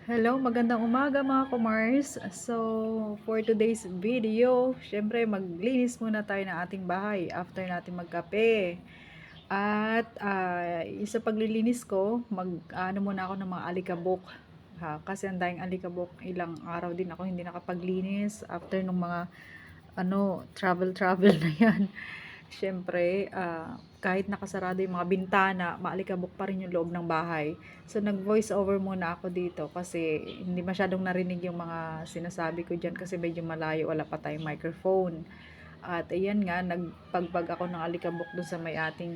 Hello, magandang umaga mga kumars. So, for today's video, syempre maglinis muna tayo ng ating bahay after natin magkape. At sa paglilinis ko, ano muna ako ng mga alikabok. Kasi ang daing alikabok, ilang araw din ako hindi nakapaglinis after nung mga travel na yan. Siyempre, kahit nakasarado yung mga bintana, maalikabok pa rin yung loob ng bahay. So, nag-voice over muna ako dito kasi hindi masyadong narinig yung mga sinasabi ko dyan kasi medyo malayo, wala pa tayong microphone. At ayan nga, nagpagbag ako ng alikabok dun sa may ating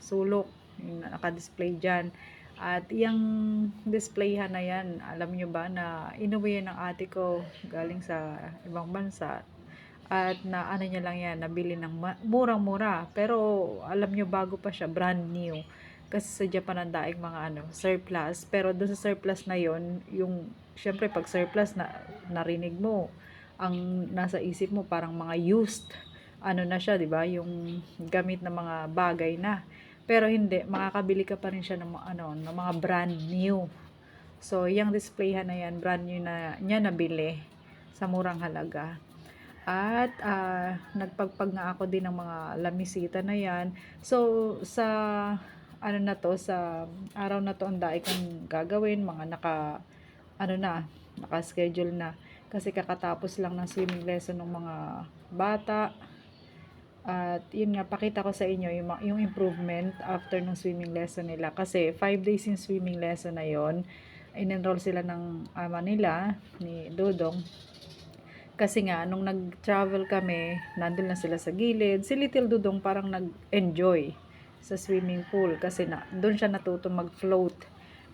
sulok, yung naka-display dyan. At yung displayhan na yan, alam nyo ba na inuwi ng ate ko galing sa ibang bansa. At na ano niya lang yan, nabili ng murang-mura. Pero alam nyo, bago pa siya, brand new. Kasi sa Japan ang daing mga surplus. Pero doon sa surplus na yon, yung, syempre pag surplus na narinig mo, ang nasa isip mo parang mga used. Ano na siya, 'di ba? Yung gamit na mga bagay na. Pero hindi, makakabili ka pa rin siya ng ng mga brand new. So, yung displayhan na yan, brand new na niya nabili sa murang halaga. At nagpagpag nga ako din ng mga lamisita na yan. So, sa ano na to, sa araw na to, ang dai kong gagawin, mga naka-schedule na. Kasi kakatapos lang ng swimming lesson ng mga bata. At yun nga, pakita ko sa inyo yung improvement after ng swimming lesson nila. Kasi 5 days in swimming lesson na yon, in-enroll sila ng ama nila, ni Dodong. Kasi nga, nung nag-travel kami, nandun lang sila sa gilid. Si Little Dudong parang nag-enjoy sa swimming pool kasi doon siya natuto mag-float.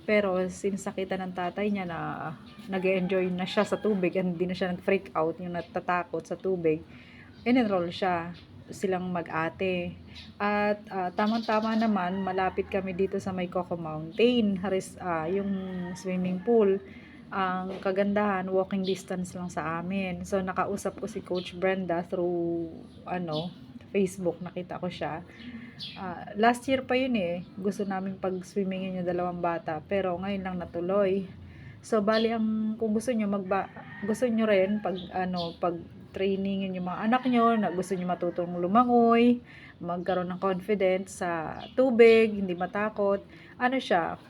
Pero sinasakitan ng tatay niya na nag-enjoy na siya sa tubig and hindi na siya nag-freak out, yung natatakot sa tubig. In-enroll siya silang mag-ate. At tamang-tama naman, malapit kami dito sa may Coco Mountain, yung swimming pool. Ang kagandahan, walking distance lang sa amin. So, nakausap ko si Coach Brenda through, Facebook. Nakita ko siya. Last year pa yun eh. Gusto namin pag-swimmingin yung dalawang bata. Pero ngayon lang natuloy. So, bali kung gusto nyo rin, pag trainingin yung mga anak nyo, na gusto nyo matutong lumangoy, magkaroon ng confidence sa tubig, hindi matakot. Ano siya,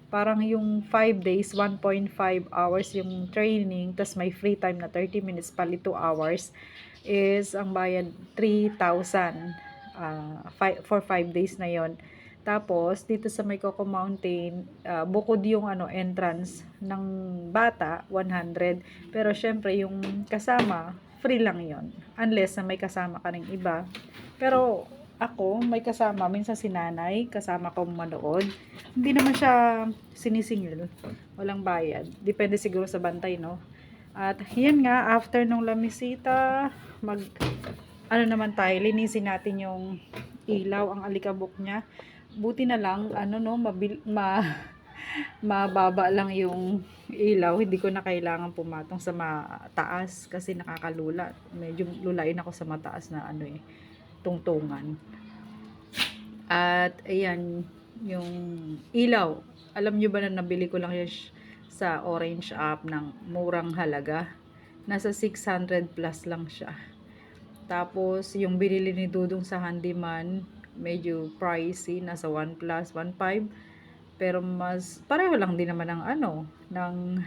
parang yung 5 days, 1.5 hours yung training, tas may free time na 30 minutes, pali 2 hours, is ang bayad 3,000 for 5 days na yon. Tapos, dito sa may Coco Mountain, bukod yung entrance ng bata, 100. Pero, syempre, yung kasama, free lang yon. Unless na may kasama ka ng iba. Pero, ako, may kasama, minsan si nanay, kasama ko manood. Hindi naman siya sinisingil. Walang bayad. Depende siguro sa bantay, no? At yan nga, after nung lamisita, naman tayo, linisin natin yung ilaw, ang alikabok niya. Buti na lang, mababa lang yung ilaw. Hindi ko na kailangan pumatong sa mataas kasi nakakalula. Medyo lulain ako sa mataas na tungtungan. At ayan, yung ilaw. Alam nyo ba na nabili ko lang yan sa Orange app ng murang halaga? Nasa 600 plus lang siya. Tapos, yung binili ni Dudong sa handyman, medyo pricey, nasa 1 plus, 1.5. Pero pareho lang din naman ng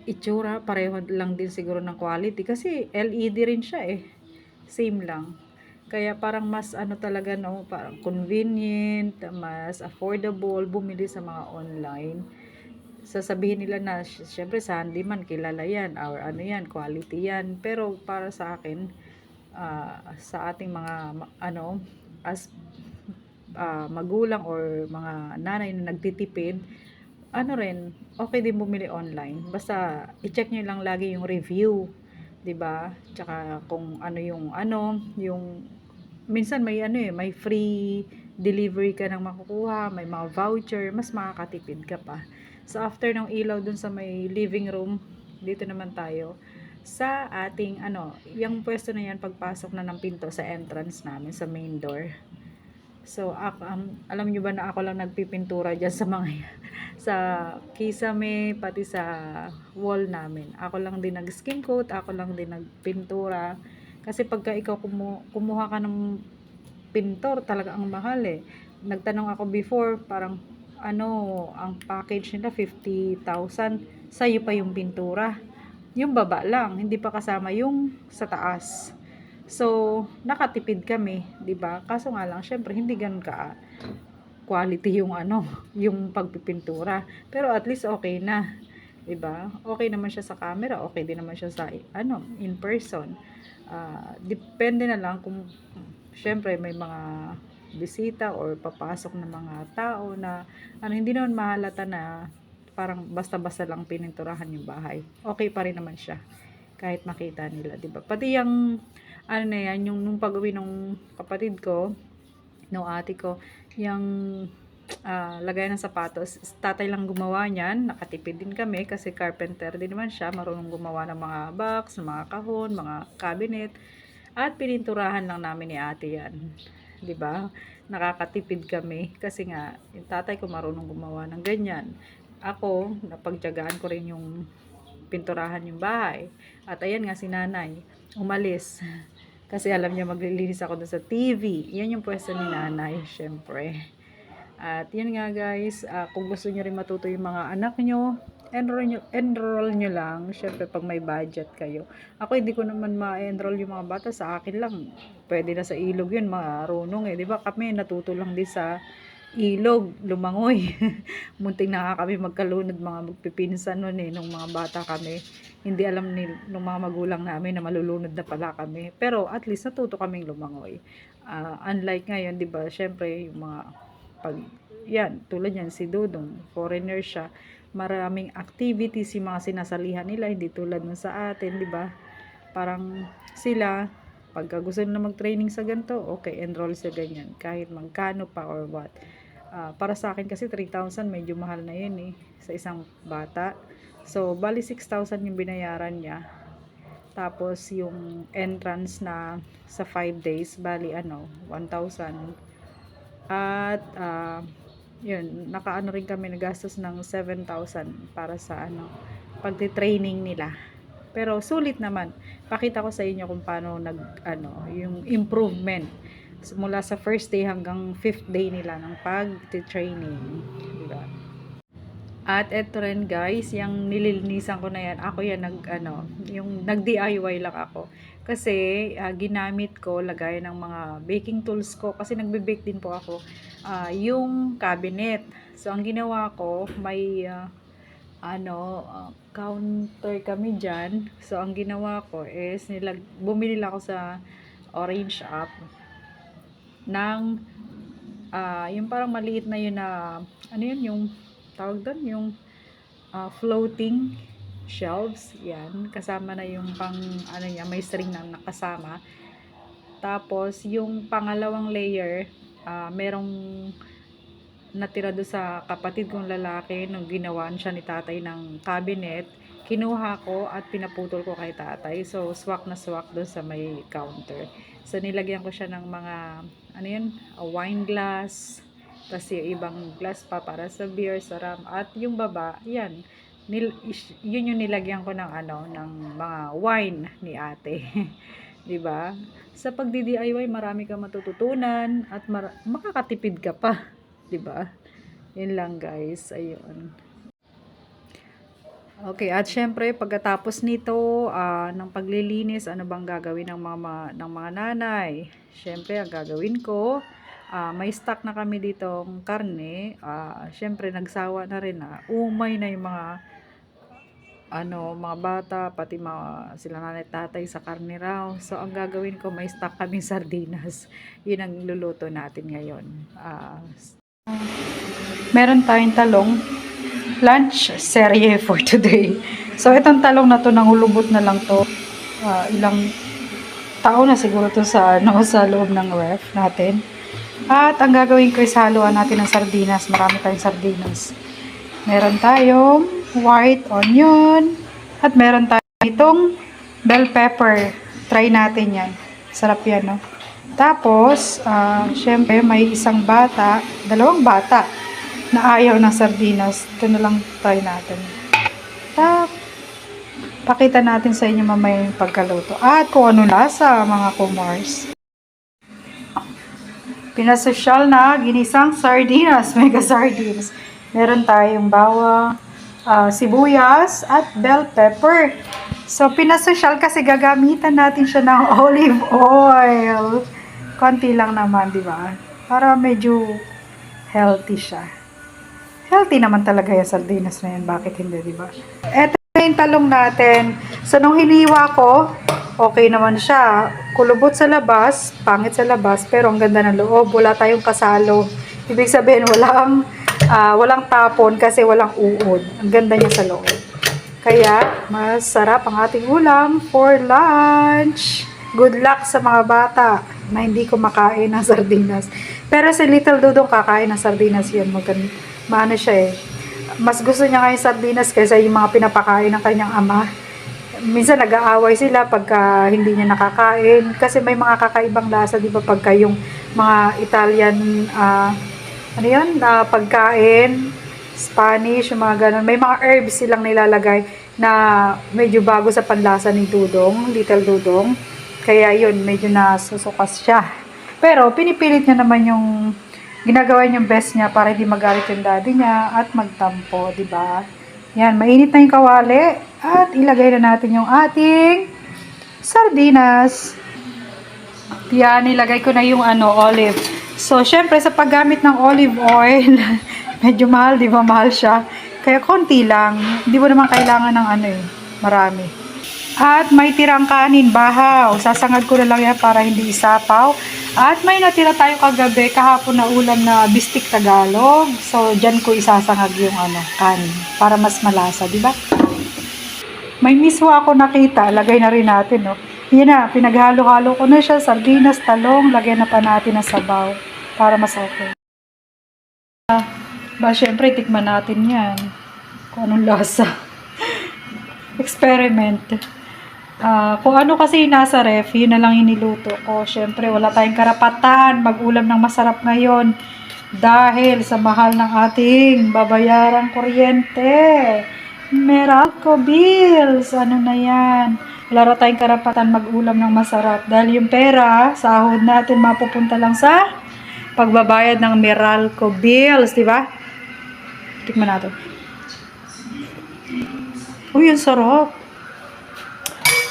itsura, pareho lang din siguro ng quality. Kasi LED rin siya eh. Same lang. Kaya parang mas talaga no, parang convenient, mas affordable bumili sa mga online. Sasabihin nila na syempre sa handyman kilala yan or yan, quality yan. Pero para sa akin, sa ating mga as magulang or mga nanay na nagtitipid, okay din bumili online. Basta i-check niyo lang lagi yung review, 'di ba? Tsaka kung yung minsan may may free delivery ka nang makukuha, may mga voucher, mas makakatipid ka pa. So after ng ilaw dun sa may living room, dito naman tayo sa ating yung pwesto na yan pagpasok na ng pinto sa entrance namin sa main door. So, alam nyo ba na ako lang nagpipintura dyan sa mga sa kisame, pati sa wall namin. Ako lang din nag-skim coat, ako lang din nagpintura. Kasi pagka ikaw kumuha ka ng pintor, talaga ang mahal eh. Nagtanong ako before, parang ang package nila 50,000. Sa'yo pa yung pintura. Yung baba lang, hindi pa kasama yung sa taas. So, nakatipid kami, 'di ba? Kaso nga lang, syempre hindi ganun ka quality yung yung pagpipintura. Pero at least okay na, 'di ba? Okay naman siya sa camera, okay din naman siya sa in person. Depende na lang kung syempre may mga bisita or papasok na mga tao na hindi naman mahalata na parang basta-basta lang pininturahan yung bahay. Okay pa rin naman siya kahit makita nila, 'di ba? Pati yung na yan, yung nung pag-uwi ng kapatid ko, nung ate ko, yung lagay ng sapatos, tatay lang gumawa niyan. Nakatipid din kami kasi carpenter din naman siya, marunong gumawa ng mga box, mga kahon, mga cabinet, at pininturahan lang namin ni ate yan, 'di ba? Nakakatipid kami kasi nga yung tatay ko marunong gumawa ng ganyan. Ako, napagtiyagaan ko rin yung pinturahan yung bahay. At ayan nga, si nanay umalis kasi alam niya maglilinis ako doon sa TV. Yan yung pwesto ni nanay, syempre. At yan nga guys, kung gusto niyo rin matuto yung mga anak nyo, enroll nyo lang. Syempre pag may budget kayo. Ako hindi ko naman ma-enroll yung mga bata, sa akin lang. Pwede na sa ilog yun, marunong eh. Di ba kami natuto lang din sa ilog, lumangoy. Munting na nga kami magkalunod, mga magpipinsan nun eh, nung mga bata kami. Hindi alam nung mga magulang namin na malulunod na pala kami. Pero at least natuto kaming lumangoy. Unlike ngayon, di ba, syempre, yung mga yan, tulad yan, si Dudong, foreigner siya. Maraming activities yung mga sinasalihan nila, hindi tulad nun sa atin, di ba? Parang sila, pagka gusto na mag-training sa ganito, okay, enroll sa ganyan. Kahit magkano pa or what. Para sa akin kasi 3,000 medyo mahal na yun eh sa isang bata. So bali 6,000 yung binayaran niya. Tapos yung entrance na sa 5 days bali 1,000. At yun, nakaano rin kami nagastos ng 7,000 para sa pagti-training nila. Pero sulit naman. Pakita ko sa inyo kung paano yung improvement mula sa first day hanggang 5th day nila ng pag-training, diba? At eto rin guys, yung nililinisan ko na yan, ako yan yung nag-DIY lang ako. Kasi ginamit ko lagay ng mga baking tools ko kasi nagbe-bake din po ako. Yung cabinet. So ang ginawa ko, may counter kami dyan. So ang ginawa ko is bumili lang ako sa Orange App ng yung parang maliit na yun na yung tawag doon, yung floating shelves. Yan, kasama na yung pang may string na nakasama. Tapos yung pangalawang layer, merong natira do sa kapatid kong lalaki nung ginawan siya ni tatay ng cabinet. Kinuha ko at pinaputol ko kay tatay. So swak na swak doon sa may counter. So nilagyan ko siya ng mga wine glass, tapos yung ibang glass pa para sa beer, sa ram, at yung baba, yan, yun yung nilagyan ko ng ng mga wine ni ate. 'Di ba? Sa pagdi-DIY marami kang matututunan at makakatipid ka pa, 'di ba? Yun lang guys, ayun. Okay, at syempre pagkatapos nito ng paglilinis, ano bang gagawin ng mga nanay? Syempre ang gagawin ko, may stock na kami ditong karne. Syempre nagsawa na rin umay na yung mga mga bata, pati sila nanay tatay sa karne raw. So ang gagawin ko, may stock kaming sardinas. Yun ang luluto natin ngayon. Meron tayong talong lunch serye for today. So itong talong na to, nangulubot na lang to. Ilang taon na siguro to sa sa loob ng ref natin. At ang gagawin ko is haluan natin ng sardinas. Marami tayong sardinas. Meron tayong white onion at meron tayong itong bell pepper. Try natin yan. Sarap yan, no? Tapos, syempre, may isang bata, dalawang bata, na ayaw ng sardinas. Ito na lang try natin. Pakita natin sa inyo mamaya yung pagkaluto. At kung ano lasa, mga kumars. Pinasosyal na ginisang sardinas, mega sardines. Meron tayong bawang, sibuyas, at bell pepper. So, pinasosyal kasi gagamitan natin siya ng olive oil. Konti lang naman, di ba? Para medyo healthy siya. Healthy naman talaga yung sardinas na yan. Bakit hindi, di ba? Eto yung talong natin. So, nung hiniwa ko, okay naman siya. Kulubot sa labas, pangit sa labas, pero ang ganda ng loob. Wala tayong kasalo. Ibig sabihin, walang tapon kasi walang uod. Ang ganda niya sa loob. Kaya, masarap ang ating ulam for lunch. Good luck sa mga bata na hindi kumakain ng sardinas. Pero si Little Dudong kakain ng sardinas yun. Maano siya eh. Mas gusto niya ngayon sardinas kaysa yung mga pinapakain ng kanyang ama. Minsan nag-aaway sila pagka hindi niya nakakain. Kasi may mga kakaibang lasa, di ba? Pagka yung mga Italian, pagkain, Spanish, yung mga ganun. May mga herbs silang nilalagay na medyo bago sa panlasa ni Dudong, Little Dudong. Kaya yun, medyo nasusukas siya. Pero pinipilit niya naman yung ginagawa niyang best niya para hindi magalit yung daddy niya at magtampo, di ba? Yan, mainit na yung kawali at ilagay na natin yung ating sardinas. Yan, ilagay ko na yung olive. So, syempre sa paggamit ng olive oil, medyo mahal, di ba? Mahal siya. Kaya konti lang. Hindi mo naman kailangan ng marami. At may tirang kanin, bahaw. Sasangag ko na lang yan para hindi isapaw. At may natira tayo kagabi, kahapon na ulam na bistik Tagalog. So, dyan ko isasangag yung kanin. Para mas malasa, di ba? May miswa ako nakita. Lagay na rin natin, no? Yan na, pinaghalo-halo ko na siya. Sardinas, talong. Lagyan na pa natin ng sabaw. Para mas okay. Syempre, tikman natin yan. Kung anong lasa. Experiment. Kung ano kasi nasa ref, yun na lang iniluto ko. Syempre, wala tayong karapatan mag-ulam ng masarap ngayon dahil sa mahal ng ating babayarang kuryente. Meralco bills. Ano na yan? Wala tayong karapatan mag-ulam ng masarap dahil yung pera, sahod natin mapupunta lang sa pagbabayad ng Meralco bills, di ba? Tikman natin. Uy, yung sarap.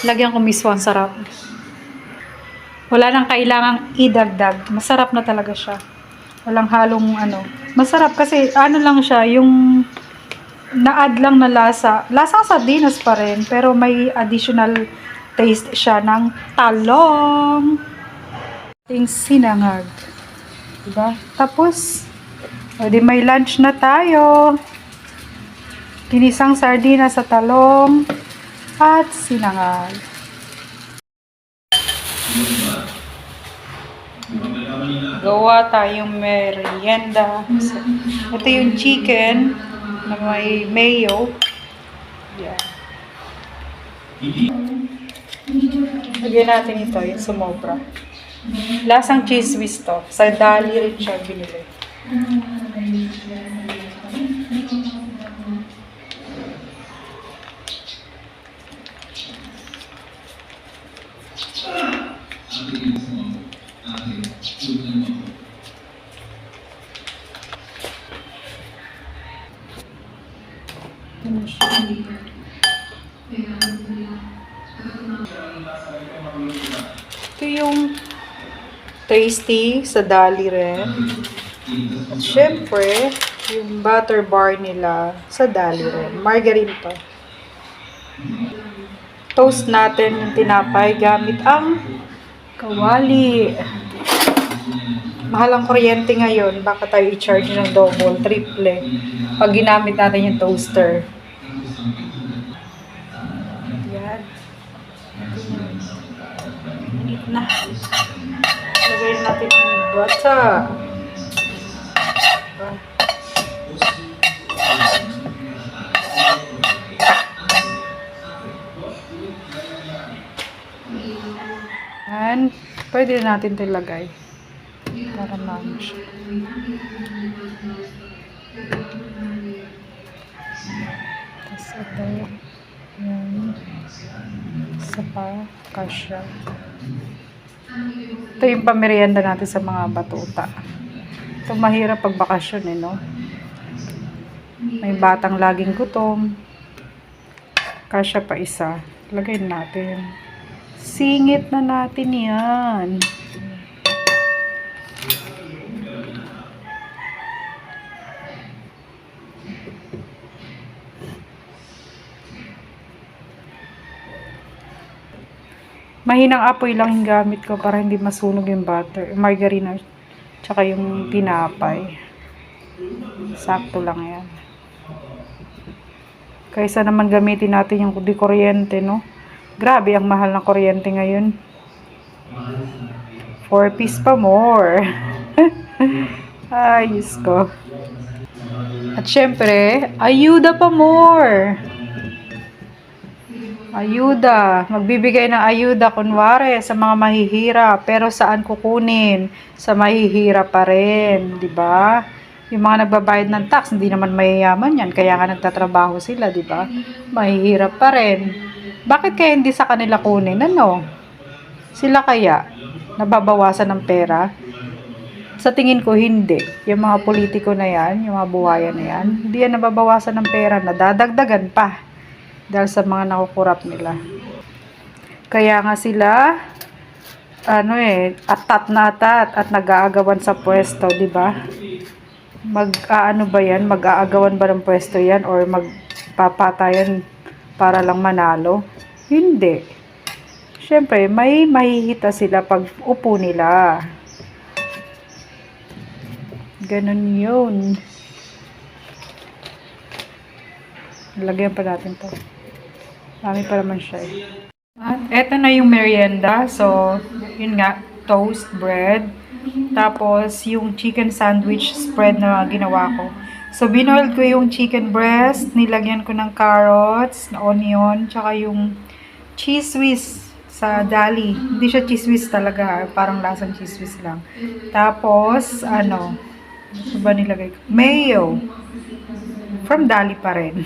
Lagyan ko mismo, ang sarap. Wala nang kailangang idagdag. Masarap na talaga siya. Walang halong Masarap kasi lang siya, yung na-add lang na lasa. Lasang sardinas pa rin, pero may additional taste siya ng talong. Ting sinangag. Diba? Tapos, di may lunch na tayo. Ginisang sardinas sa talong at sinangag. Gawa tayong merienda. Ito yung chicken na may mayo. Yan. Lagyan natin ito, yung sumobra. Lasang cheese whiz to. Sa Dali rin siya binili. Ito yung tasty sa Dali rin. At syempre, yung butter bar nila sa Dali rin. Margarine to. Toast natin yung tinapay gamit ang kawali. Mahal ang kuryente ngayon. Baka tayo i-charge ng double, triple pag ginamit natin yung toaster. Yan. Init na. Lagay natin yung butter. Yan. Pwede na natin ito ilagay. Para maano siya. Tapos ito. Yan. Isa pa. Kasya. Ito yung pamerienda natin sa mga batuta. Ito mahirap pag bakasyon eh, no? May batang laging gutom. Kasya pa isa. Lagay natin. Singit na natin yan. Mahinang apoy lang yung gamit ko para hindi masunog yung butter, margarine, tsaka yung tinapay. Sakto lang yan. Kaysa naman gamitin natin yung di kuryente, no? Grabe, ang mahal ng kuryente ngayon. 4 piece pa more. Ay, Diyos ko. At syempre, ayuda pa more. Ayuda. Magbibigay ng ayuda, kunwari, sa mga mahihirap. Pero saan kukunin? Sa mahihirap pa rin. Diba? Yung mga nagbabayad ng tax, hindi naman mayayaman yan. Kaya nga nagtatrabaho sila, diba? Mahihirap pa rin. Bakit kaya hindi sa kanila kunin? Ano? Sila kaya? Nababawasan ng pera? Sa tingin ko, hindi. Yung mga politiko na yan, yung mga buhayan na yan, hindi yan nababawasan ng pera. Nadadagdagan pa. Dahil sa mga nakukurap nila. Kaya nga sila, atat na atat at nag-aagawan sa pwesto, di ba? Mag-aagawan ba ng pwesto yan or magpapatayan para lang manalo? Hindi. Siyempre, may mahihita sila pag upo nila. Ganun yun. Lagyan pa natin to. Dami pa naman siya eh. At eto na yung merienda. So, yun nga, toast, bread. Tapos, yung chicken sandwich spread na ginawa ko. So, binoiled ko yung chicken breast. Nilagyan ko ng carrots, onion, tsaka yung cheese whiz sa dali. Hindi siya cheese whiz talaga. Parang lasang cheese whiz lang. Tapos, ano ba nilagay ko? Mayo. From dali pa rin.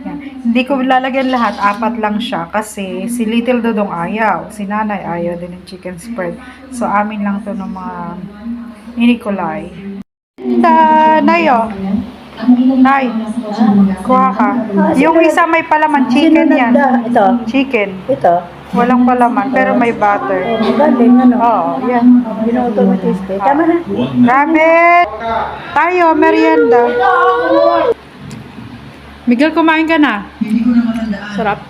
Yan. Hindi ko lalagyan lahat, 4 lang siya kasi si Little Dodong ayaw, si Nanay ayaw din ng chicken spread. So amin lang to ng mga Nicolay. Nayo. Nay, kuha ka. Yung isa may palaman, chicken yan. Ito. Chicken. Ito. Walang palaman, pero may butter. Galing, ano? Oo, yan. Binuto mo tasty. Tama na. Rabbit! Tayo, merienda. Miguel, kumain ka na. Sarap.